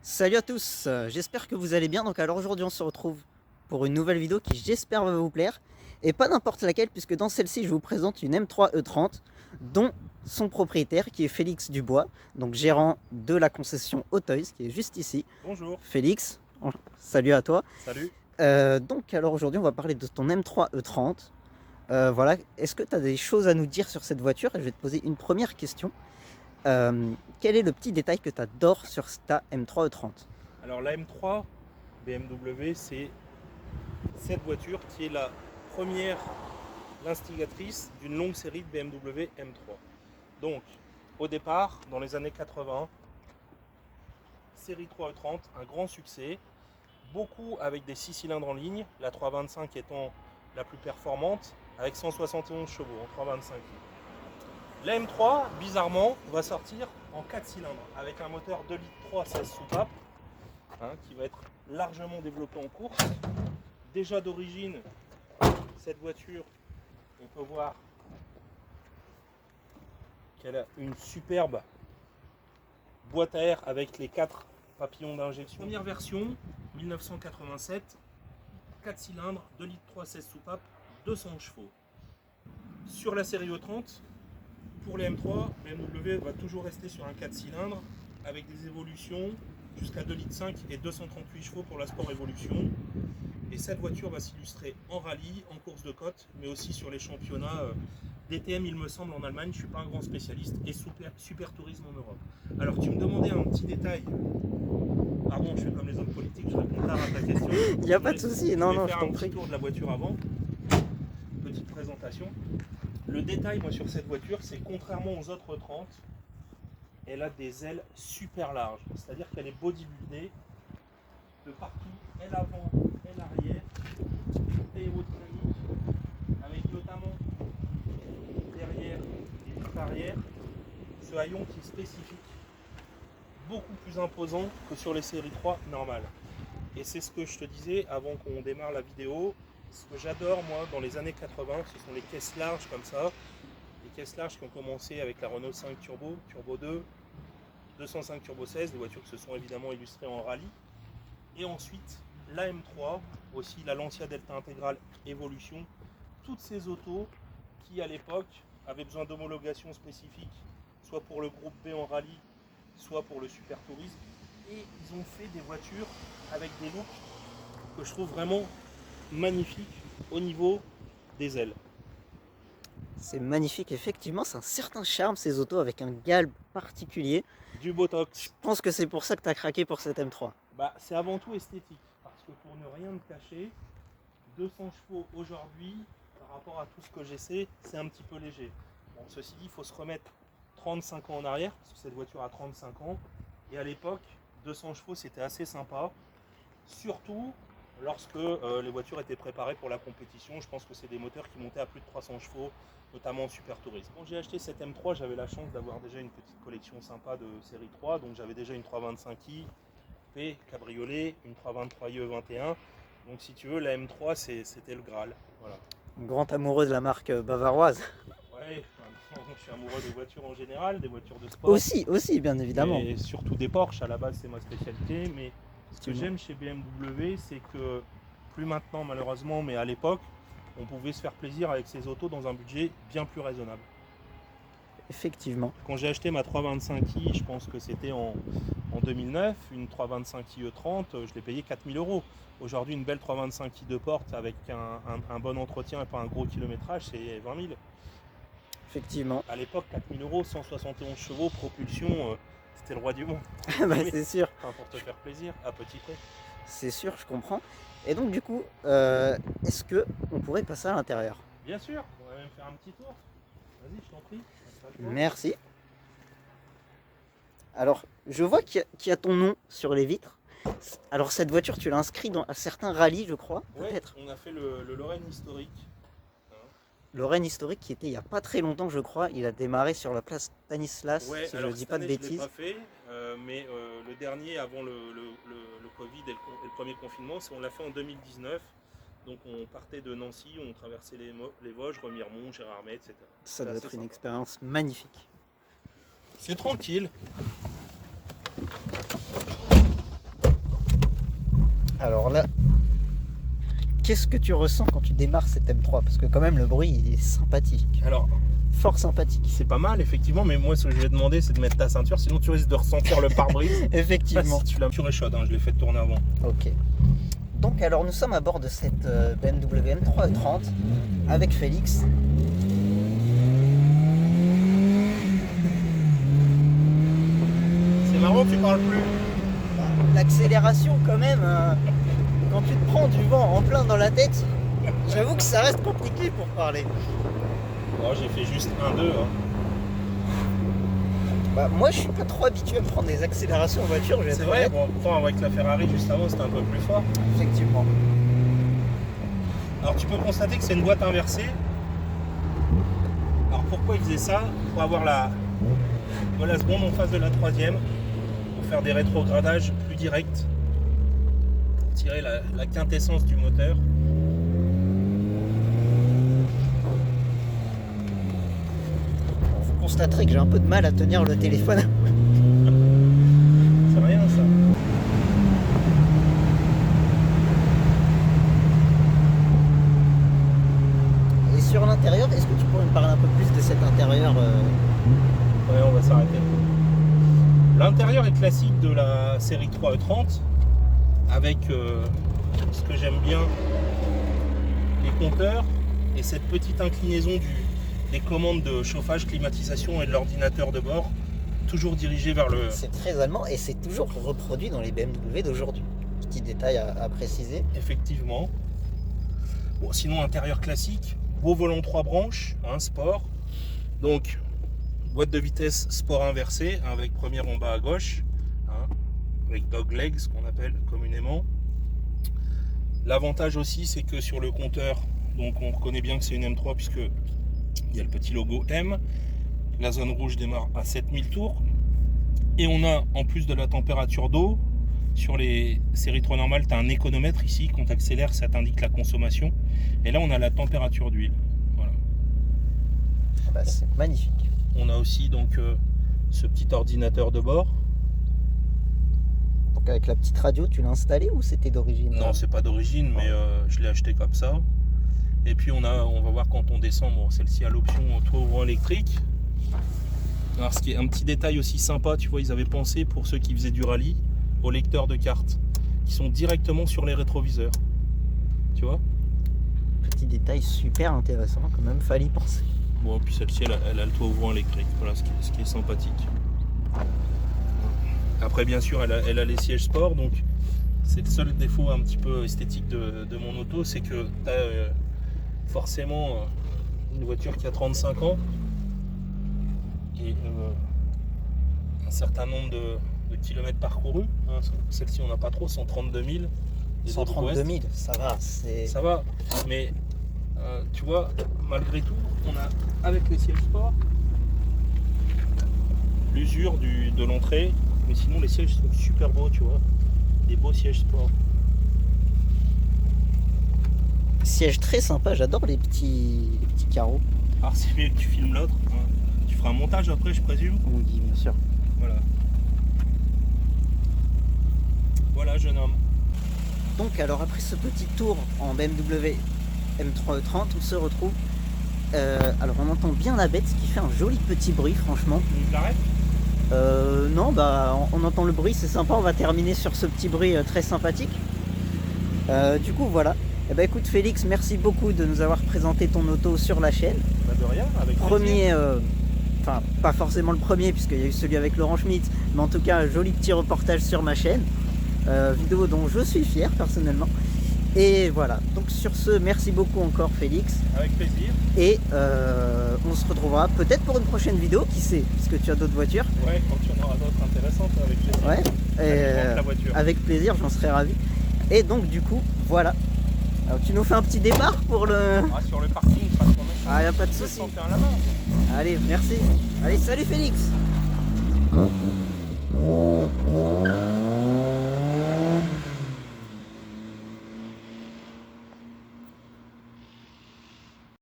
Salut à tous, j'espère que vous allez bien. Donc alors aujourd'hui on se retrouve pour une nouvelle vidéo qui j'espère va vous plaire. Et pas n'importe laquelle, puisque dans celle-ci je vous présente une M3 E30 dont son propriétaire qui est Félix Dubois, donc gérant de la concession Autoys qui est juste ici. Bonjour. Félix, salut à toi. Salut. Donc alors aujourd'hui on va parler de ton M3 E30. Voilà, est-ce que tu as des choses à nous dire sur cette voiture? Et je vais te poser une première question. Quel est le petit détail que tu adores sur ta M3 E30? Alors la M3 BMW, c'est cette voiture qui est la première, l'instigatrice d'une longue série de BMW M3. Donc au départ, dans les années 80, série 3 E30, un grand succès, beaucoup avec des 6 cylindres en ligne, la 325 étant la plus performante, avec 171 chevaux en 325. La M3, bizarrement, va sortir en 4 cylindres avec un moteur 2 litres 3 16 soupapes qui va être largement développé en course. Déjà d'origine, cette voiture, on peut voir qu'elle a une superbe boîte à air avec les 4 papillons d'injection. Première version, 1987, 4 cylindres, 2 litres 3 16 soupapes, 200 chevaux. Sur la série E30, pour les M3, BMW va toujours rester sur un 4 cylindres avec des évolutions jusqu'à 2 litres 5 et 238 chevaux pour la Sport Evolution. Et cette voiture va s'illustrer en rallye, en course de côte, mais aussi sur les championnats DTM, il me semble, en Allemagne. Je ne suis pas un grand spécialiste, et super tourisme en Europe. Alors, tu me demandais un petit détail. Pardon, je fais comme les hommes politiques, je réponds tard à ta question. Il n'y a pas de souci, non, je faire t'en un prie. petit tour de la voiture avant. Petite présentation. Le détail, moi, sur cette voiture, c'est contrairement aux autres 30, elle a des ailes super larges. C'est-à-dire qu'elle est bodybuildée de partout, aile avant, aile arrière, aérodynamique, avec notamment derrière et tout arrière, ce haillon qui est spécifique, beaucoup plus imposant que sur les séries 3 normales. Et c'est ce que je te disais avant qu'on démarre la vidéo. Ce que j'adore, moi, dans les années 80, ce sont les caisses larges comme ça. Les caisses larges qui ont commencé avec la Renault 5 Turbo, Turbo 2, 205 Turbo 16, des voitures qui se sont évidemment illustrées en rallye. Et ensuite, la M3, aussi la Lancia Delta Intégrale Evolution. Toutes ces autos qui, à l'époque, avaient besoin d'homologation spécifique, soit pour le groupe B en rallye, soit pour le super tourisme. Et ils ont fait des voitures avec des looks que je trouve vraiment magnifiques au niveau des ailes. C'est magnifique, effectivement, c'est un certain charme ces autos avec un galbe particulier. Du Botox. Je pense que c'est pour ça que tu as craqué pour cette M3. Bah, c'est avant tout esthétique, parce que pour ne rien te cacher, 200 chevaux aujourd'hui, par rapport à tout ce que j'essaie, c'est un petit peu léger. Bon, ceci dit, il faut se remettre 35 ans en arrière, parce que cette voiture a 35 ans, et à l'époque, 200 chevaux c'était assez sympa, surtout lorsque les voitures étaient préparées pour la compétition. Je pense que c'est des moteurs qui montaient à plus de 300 chevaux, notamment en super tourisme. Quand j'ai acheté cette M3, j'avais la chance d'avoir déjà une petite collection sympa de série 3, donc j'avais déjà une 325i cabriolet, une 323i E21. Donc si tu veux, la M3 c'était le Graal. Voilà. Grand amoureux de la marque bavaroise. Ouais, je suis amoureux des voitures en général, des voitures de sport. Aussi, bien évidemment. Et surtout des Porsche, à la base c'est ma spécialité. Mais ce que j'aime chez BMW, c'est que, plus maintenant malheureusement, mais à l'époque, on pouvait se faire plaisir avec ces autos dans un budget bien plus raisonnable. Effectivement. Quand j'ai acheté ma 325i, je pense que c'était en 2009, une 325i E30, je l'ai payé 4 000 €. Aujourd'hui, une belle 325i de porte avec un bon entretien et pas un gros kilométrage, c'est 20 000. Effectivement. À l'époque, 4 000 €, 171 chevaux, propulsion, c'était le roi du monde. Bah, c'est sûr. Enfin, pour te faire plaisir, à petit prix. C'est sûr, je comprends. Et donc du coup, est-ce que on pourrait passer à l'intérieur? Bien sûr, on va même faire un petit tour. Vas-y, je t'en prie. Merci. Alors, je vois qu'il y a ton nom sur les vitres. Alors, cette voiture, tu l'as inscrite à certains rallyes, je crois, Ouais, peut-être. on a fait le Lorraine historique. Lorraine historique qui était il n'y a pas très longtemps, je crois. Il a démarré sur la place Stanislas, Ouais, si je alors ne dis cette pas de année, je ne l'ai bêtises. pas fait, mais le dernier avant le Covid et le premier confinement, on l'a fait en 2019. Donc on partait de Nancy, on traversait les Vosges, Remiremont, Gérardmer, etc. Ça doit être une expérience magnifique. C'est tranquille. Alors là, qu'est-ce que tu ressens quand tu démarres cette M3? Parce que quand même le bruit il est sympathique. Alors, Fort sympathique. c'est pas mal effectivement, mais moi ce que je vais demander c'est de mettre ta ceinture, sinon tu risques de ressentir le pare-brise. Effectivement. Si tu l'as sur échaude, hein, je l'ai fait tourner avant. Ok. Donc alors nous sommes à bord de cette BMW M3 E30 avec Félix. C'est marrant, tu parles plus. L'accélération quand même, quand tu te prends du vent en plein dans la tête, j'avoue que ça reste compliqué pour parler. Oh, j'ai fait juste 1-2. Hein. Bah, moi je suis pas trop habitué à prendre des accélérations en voiture, je vais C'est être vrai, honnête. bon, pourtant avec la Ferrari juste avant c'était un peu plus fort. Effectivement. Alors tu peux constater que c'est une boîte inversée. Alors pourquoi il faisait ça? Pour avoir la seconde en face de la troisième, pour faire des rétrogradages plus directs, pour tirer la quintessence du moteur. Vous constaterez que j'ai un peu de mal à tenir le téléphone. C'est rien ça. Et sur l'intérieur, est-ce que tu pourrais me parler un peu plus de cet intérieur Ouais, on va s'arrêter. L'intérieur est classique de la série 3 E30 avec ce que j'aime bien, les compteurs et cette petite inclinaison des commandes de chauffage, climatisation et de l'ordinateur de bord, toujours dirigé vers le... C'est très allemand et c'est toujours reproduit dans les BMW d'aujourd'hui. Petit détail à préciser. Effectivement. Bon, sinon, intérieur classique, beau volant 3 branches, hein, sport. Donc, boîte de vitesse sport inversée, hein, avec première en bas à gauche, hein, avec dog leg, ce qu'on appelle communément. L'avantage aussi, c'est que sur le compteur, donc on reconnaît bien que c'est une M3 puisque il y a le petit logo M. La zone rouge démarre à 7000 tours. Et on a, en plus de la température d'eau, sur les séries 3 normales, tu as un économètre ici. Quand tu accélères, ça t'indique la consommation. Et là, on a la température d'huile. Voilà. Ah bah, c'est magnifique. On a aussi donc ce petit ordinateur de bord. Donc avec la petite radio, tu l'as installée ou c'était d'origine? Non, c'est pas d'origine, mais je l'ai acheté comme ça. Et puis on va voir quand on descend. Bon, celle-ci a l'option toit ouvrant électrique. Alors ce qui est un petit détail aussi sympa, tu vois, ils avaient pensé pour ceux qui faisaient du rallye aux lecteurs de cartes qui sont directement sur les rétroviseurs. Tu vois? Petit détail super intéressant quand même, fallait y penser. Bon, puis celle-ci, elle a le toit ouvrant électrique. Voilà ce qui est sympathique. Après, bien sûr, elle a les sièges sport, donc c'est le seul défaut un petit peu esthétique de mon auto, c'est que tu as forcément une voiture qui a 35 ans et un certain nombre de kilomètres parcourus. Hein. Celle-ci, on n'a pas trop, 132 000. 132 000, ça va. Ça va, mais tu vois, malgré tout, on a avec les sièges sport l'usure de l'entrée, mais sinon les sièges sont super beaux, tu vois, des beaux sièges sport. Siège très sympa, j'adore les petits carreaux. Alors c'est mieux que tu filmes l'autre, hein. Tu feras un montage après, je présume. Oui, bien sûr. Voilà. Voilà, jeune homme. Donc alors après ce petit tour en BMW M3 E30, on se retrouve. Alors on entend bien la bête qui fait un joli petit bruit franchement. Tu l'arrêtes? Non bah on entend le bruit, c'est sympa, on va terminer sur ce petit bruit très sympathique. Du coup voilà. Eh ben écoute Félix, merci beaucoup de nous avoir présenté ton auto sur la chaîne. Bah de rien, avec Premier, enfin pas forcément le premier puisqu'il y a eu celui avec Laurent Schmitt, mais en tout cas un joli petit reportage sur ma chaîne. Vidéo dont je suis fier personnellement. Et voilà, donc sur ce, merci beaucoup encore Félix. Avec plaisir. Et on se retrouvera peut-être pour une prochaine vidéo, qui sait, puisque tu as d'autres voitures. Ouais, quand tu en auras d'autres intéressantes, avec plaisir. Ouais, Avec la voiture. avec plaisir, j'en serais ravi. Et donc du coup, voilà. Alors, tu nous fais un petit départ pour le... Ah, sur le parking, pas de problème. Ah, y a pas de Je vais souci. t'en faire la main. Allez, merci. Allez, salut Félix.